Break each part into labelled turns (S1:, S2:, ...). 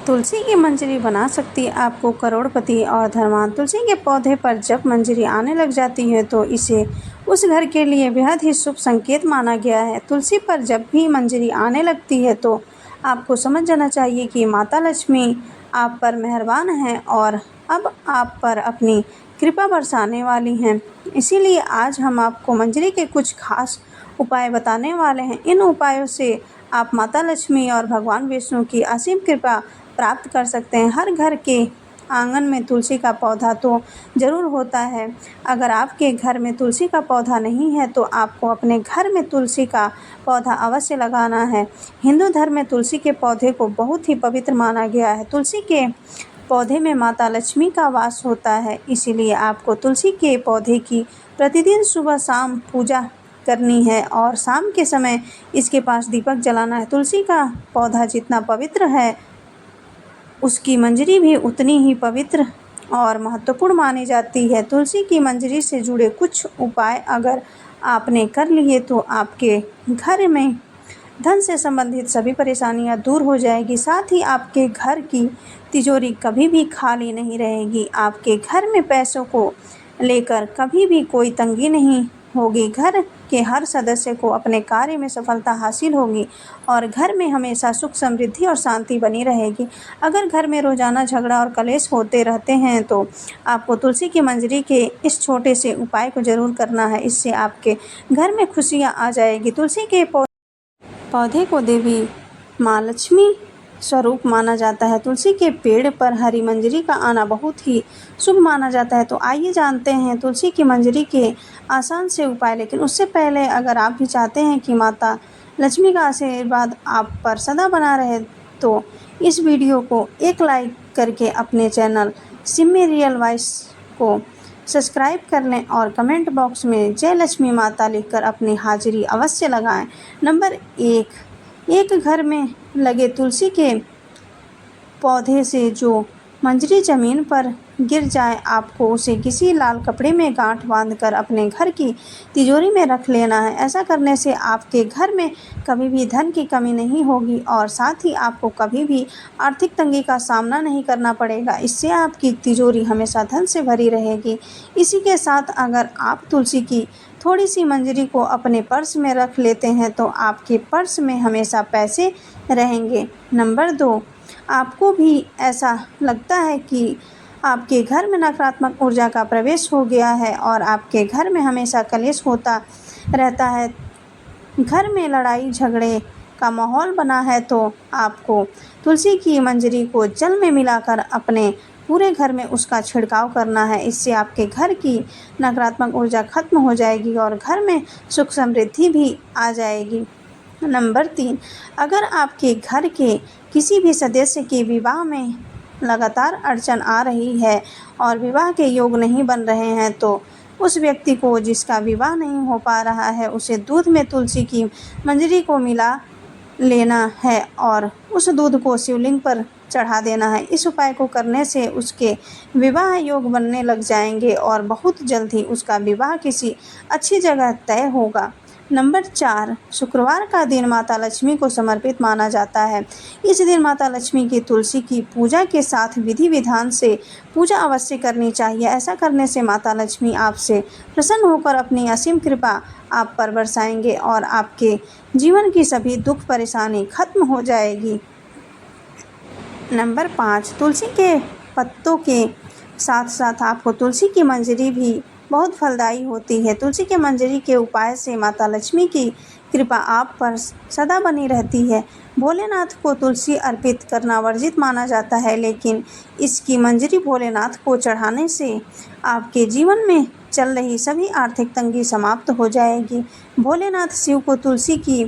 S1: तुलसी की मंजरी बना सकती है आपको करोड़पति और धनवान। तुलसी के पौधे पर जब मंजरी आने लग जाती है तो इसे उस घर के लिए बेहद ही शुभ संकेत माना गया है। तुलसी पर जब भी मंजरी आने लगती है तो आपको समझ जाना चाहिए कि माता लक्ष्मी आप पर मेहरबान हैं और अब आप पर अपनी कृपा बरसाने वाली हैं। इसीलिए आज हम आपको मंजरी के कुछ खास उपाय बताने वाले हैं। इन उपायों से आप माता लक्ष्मी और भगवान विष्णु की असीम कृपा प्राप्त कर सकते हैं। हर घर के आंगन में तुलसी का पौधा तो ज़रूर होता है। अगर आपके घर में तुलसी का पौधा नहीं है तो आपको अपने घर में तुलसी का पौधा अवश्य लगाना है। हिंदू धर्म में तुलसी के पौधे को बहुत ही पवित्र माना गया है। तुलसी के पौधे में माता लक्ष्मी का वास होता है, इसीलिए आपको तुलसी के पौधे की प्रतिदिन सुबह शाम पूजा करनी है और शाम के समय इसके पास दीपक जलाना है। तुलसी का पौधा जितना पवित्र है उसकी मंजरी भी उतनी ही पवित्र और महत्वपूर्ण मानी जाती है। तुलसी की मंजरी से जुड़े कुछ उपाय अगर आपने कर लिए तो आपके घर में धन से संबंधित सभी परेशानियां दूर हो जाएगी। साथ ही आपके घर की तिजोरी कभी भी खाली नहीं रहेगी। आपके घर में पैसों को लेकर कभी भी कोई तंगी नहीं होगी। घर के हर सदस्य को अपने कार्य में सफलता हासिल होगी और घर में हमेशा सुख समृद्धि और शांति बनी रहेगी। अगर घर में रोजाना झगड़ा और कलेश होते रहते हैं तो आपको तुलसी की मंजरी के इस छोटे से उपाय को जरूर करना है। इससे आपके घर में खुशियाँ आ जाएगी। तुलसी के पौधे को देवी माँ लक्ष्मी स्वरूप माना जाता है। तुलसी के पेड़ पर हरी मंजरी का आना बहुत ही शुभ माना जाता है। तो आइए जानते हैं तुलसी की मंजरी के आसान से उपाय। लेकिन उससे पहले अगर आप भी चाहते हैं कि माता लक्ष्मी का आशीर्वाद आप पर सदा बना रहे तो इस वीडियो को एक लाइक करके अपने चैनल सिम्मी रियल वॉइस को सब्सक्राइब कर लें और कमेंट बॉक्स में जय लक्ष्मी माता लिखकर अपनी हाजिरी अवश्य लगाएं। नंबर 1, एक घर में लगे तुलसी के पौधे से जो मंजरी ज़मीन पर गिर जाए आपको उसे किसी लाल कपड़े में गांठ बांधकर अपने घर की तिजोरी में रख लेना है। ऐसा करने से आपके घर में कभी भी धन की कमी नहीं होगी और साथ ही आपको कभी भी आर्थिक तंगी का सामना नहीं करना पड़ेगा। इससे आपकी तिजोरी हमेशा धन से भरी रहेगी। इसी के साथ अगर आप तुलसी की थोड़ी सी मंजरी को अपने पर्स में रख लेते हैं तो आपके पर्स में हमेशा पैसे रहेंगे। नंबर 2, आपको भी ऐसा लगता है कि आपके घर में नकारात्मक ऊर्जा का प्रवेश हो गया है और आपके घर में हमेशा कलेश होता रहता है, घर में लड़ाई झगड़े का माहौल बना है, तो आपको तुलसी की मंजरी को जल में मिलाकर अपने पूरे घर में उसका छिड़काव करना है। इससे आपके घर की नकारात्मक ऊर्जा खत्म हो जाएगी और घर में सुख समृद्धि भी आ जाएगी। नंबर 3, अगर आपके घर के किसी भी सदस्य के विवाह में लगातार अड़चन आ रही है और विवाह के योग नहीं बन रहे हैं तो उस व्यक्ति को जिसका विवाह नहीं हो पा रहा है उसे दूध में तुलसी की मंजरी को मिला लेना है और उस दूध को शिवलिंग पर चढ़ा देना है। इस उपाय को करने से उसके विवाह योग बनने लग जाएंगे और बहुत जल्द ही उसका विवाह किसी अच्छी जगह तय होगा। नंबर 4, शुक्रवार का दिन माता लक्ष्मी को समर्पित माना जाता है। इस दिन माता लक्ष्मी की तुलसी की पूजा के साथ विधि विधान से पूजा अवश्य करनी चाहिए। ऐसा करने से माता लक्ष्मी आपसे प्रसन्न होकर अपनी असीम कृपा आप पर बरसाएंगे और आपके जीवन की सभी दुख परेशानी खत्म हो जाएगी। नंबर 5, तुलसी के पत्तों के साथ साथ आपको तुलसी की मंजरी भी बहुत फलदायी होती है। तुलसी के मंजरी के उपाय से माता लक्ष्मी की कृपा आप पर सदा बनी रहती है। भोलेनाथ को तुलसी अर्पित करना वर्जित माना जाता है, लेकिन इसकी मंजरी भोलेनाथ को चढ़ाने से आपके जीवन में चल रही सभी आर्थिक तंगी समाप्त हो जाएगी। भोलेनाथ शिव को तुलसी की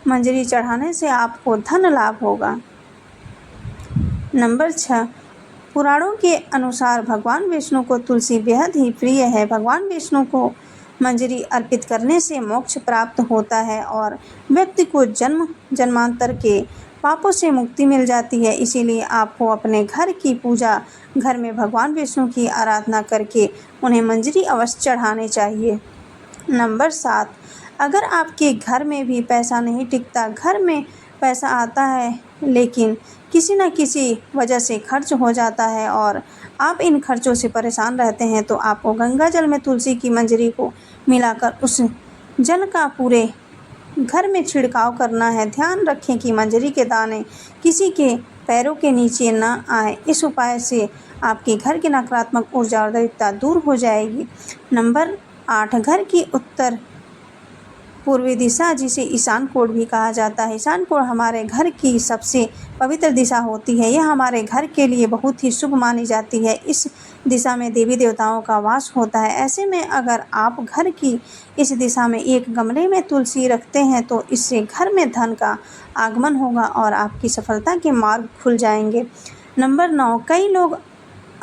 S1: मंजरी चढ़ाने से आपको धन लाभ होगा। नंबर 6, पुराणों के अनुसार भगवान विष्णु को तुलसी बेहद ही प्रिय है। भगवान विष्णु को मंजरी अर्पित करने से मोक्ष प्राप्त होता है और व्यक्ति को जन्म जन्मांतर के पापों से मुक्ति मिल जाती है। इसीलिए आपको अपने घर की पूजा घर में भगवान विष्णु की आराधना करके उन्हें मंजरी अवश्य चढ़ानी चाहिए। नंबर 7, अगर आपके घर में भी पैसा नहीं टिकता, घर में पैसा आता है लेकिन किसी न किसी वजह से खर्च हो जाता है और आप इन खर्चों से परेशान रहते हैं, तो आपको गंगा जल में तुलसी की मंजरी को मिलाकर उस जल का पूरे घर में छिड़काव करना है। ध्यान रखें कि मंजरी के दाने किसी के पैरों के नीचे न आए। इस उपाय से आपके घर की नकारात्मक ऊर्जा और दरिद्रता दूर हो जाएगी। नंबर 8, घर की उत्तर पूर्वी दिशा, जिसे ईशान कोण भी कहा जाता है। ईशान कोण हमारे घर की सबसे पवित्र दिशा होती है। यह हमारे घर के लिए बहुत ही शुभ मानी जाती है। इस दिशा में देवी देवताओं का वास होता है। ऐसे में अगर आप घर की इस दिशा में एक गमले में तुलसी रखते हैं तो इससे घर में धन का आगमन होगा और आपकी सफलता के मार्ग खुल जाएंगे। नंबर 9, कई लोग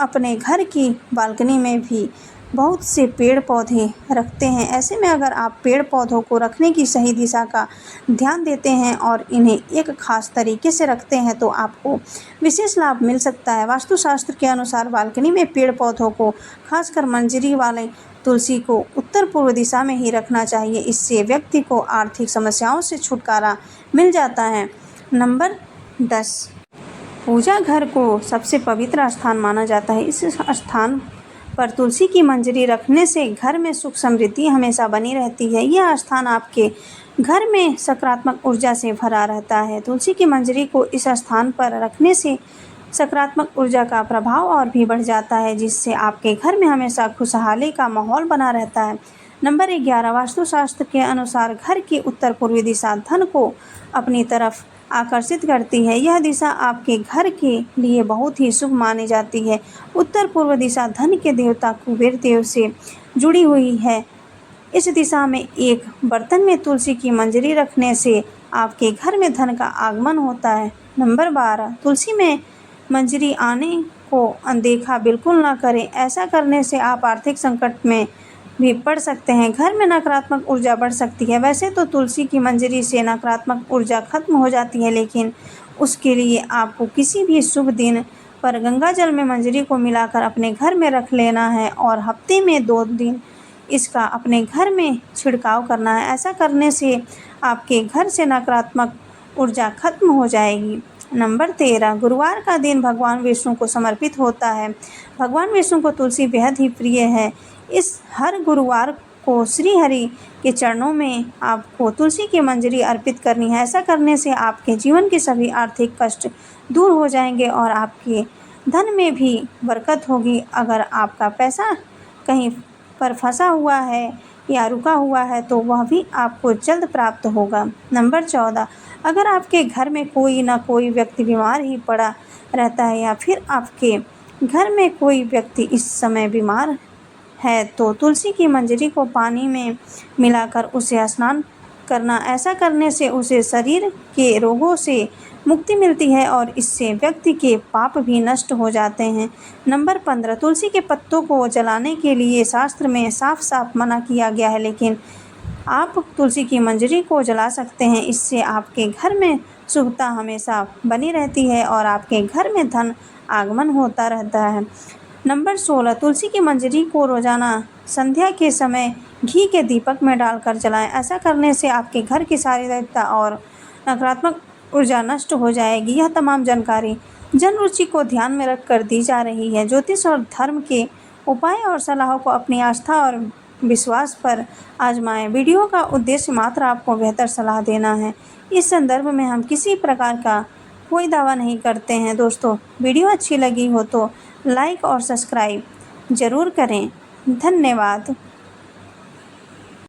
S1: अपने घर की बालकनी में भी बहुत से पेड़ पौधे रखते हैं। ऐसे में अगर आप पेड़ पौधों को रखने की सही दिशा का ध्यान देते हैं और इन्हें एक खास तरीके से रखते हैं तो आपको विशेष लाभ मिल सकता है। वास्तुशास्त्र के अनुसार बालकनी में पेड़ पौधों को, खासकर मंजरी वाले तुलसी को, उत्तर पूर्व दिशा में ही रखना चाहिए। इससे व्यक्ति को आर्थिक समस्याओं से छुटकारा मिल जाता है। नंबर 10, पूजा घर को सबसे पवित्र स्थान माना जाता है। इस स्थान पर तुलसी की मंजरी रखने से घर में सुख समृद्धि हमेशा बनी रहती है। यह स्थान आपके घर में सकारात्मक ऊर्जा से भरा रहता है। तुलसी की मंजरी को इस स्थान पर रखने से सकारात्मक ऊर्जा का प्रभाव और भी बढ़ जाता है, जिससे आपके घर में हमेशा खुशहाली का माहौल बना रहता है। नंबर 11, वास्तुशास्त्र के अनुसार घर की उत्तर पूर्वी दिशा धन को अपनी तरफ आकर्षित करती है। यह दिशा आपके घर के लिए बहुत ही शुभ मानी जाती है। उत्तर पूर्व दिशा धन के देवता कुबेर देव से जुड़ी हुई है। इस दिशा में एक बर्तन में तुलसी की मंजरी रखने से आपके घर में धन का आगमन होता है। नंबर 12, तुलसी में मंजरी आने को अनदेखा बिल्कुल न करें। ऐसा करने से आप आर्थिक संकट में भी पड़ सकते हैं। घर में नकारात्मक ऊर्जा बढ़ सकती है। वैसे तो तुलसी की मंजरी से नकारात्मक ऊर्जा खत्म हो जाती है, लेकिन उसके लिए आपको किसी भी शुभ दिन पर गंगा जल में मंजरी को मिलाकर अपने घर में रख लेना है और हफ्ते में 2 दिन इसका अपने घर में छिड़काव करना है। ऐसा करने से आपके घर से नकारात्मक ऊर्जा खत्म हो जाएगी। नंबर 13, गुरुवार का दिन भगवान विष्णु को समर्पित होता है। भगवान विष्णु को तुलसी बेहद ही प्रिय है। इस हर गुरुवार को श्री हरि के चरणों में आपको तुलसी की मंजरी अर्पित करनी है। ऐसा करने से आपके जीवन के सभी आर्थिक कष्ट दूर हो जाएंगे और आपके धन में भी बरकत होगी। अगर आपका पैसा कहीं पर फंसा हुआ है या रुका हुआ है तो वह भी आपको जल्द प्राप्त होगा। नंबर 14, अगर आपके घर में कोई ना कोई व्यक्ति बीमार ही पड़ा रहता है या फिर आपके घर में कोई व्यक्ति इस समय बीमार है तो तुलसी की मंजरी को पानी में मिलाकर उसे स्नान करना। ऐसा करने से उसे शरीर के रोगों से मुक्ति मिलती है और इससे व्यक्ति के पाप भी नष्ट हो जाते हैं। नंबर 15, तुलसी के पत्तों को जलाने के लिए शास्त्र में साफ साफ मना किया गया है, लेकिन आप तुलसी की मंजरी को जला सकते हैं। इससे आपके घर में शुभता हमेशा बनी रहती है और आपके घर में धन आगमन होता रहता है। नंबर 16, तुलसी की मंजरी को रोजाना संध्या के समय घी के दीपक में डालकर जलाएं। ऐसा करने से आपके घर की सारी दैवता और नकारात्मक ऊर्जा नष्ट हो जाएगी। यह तमाम जानकारी जन रुचि को ध्यान में रखकर दी जा रही है। ज्योतिष और धर्म के उपाय और सलाहों को अपनी आस्था और विश्वास पर आजमाएं। वीडियो का उद्देश्य मात्र आपको बेहतर सलाह देना है। इस संदर्भ में हम किसी प्रकार का कोई दावा नहीं करते हैं। दोस्तों, वीडियो अच्छी लगी हो तो लाइक और सब्सक्राइब ज़रूर करें। धन्यवाद।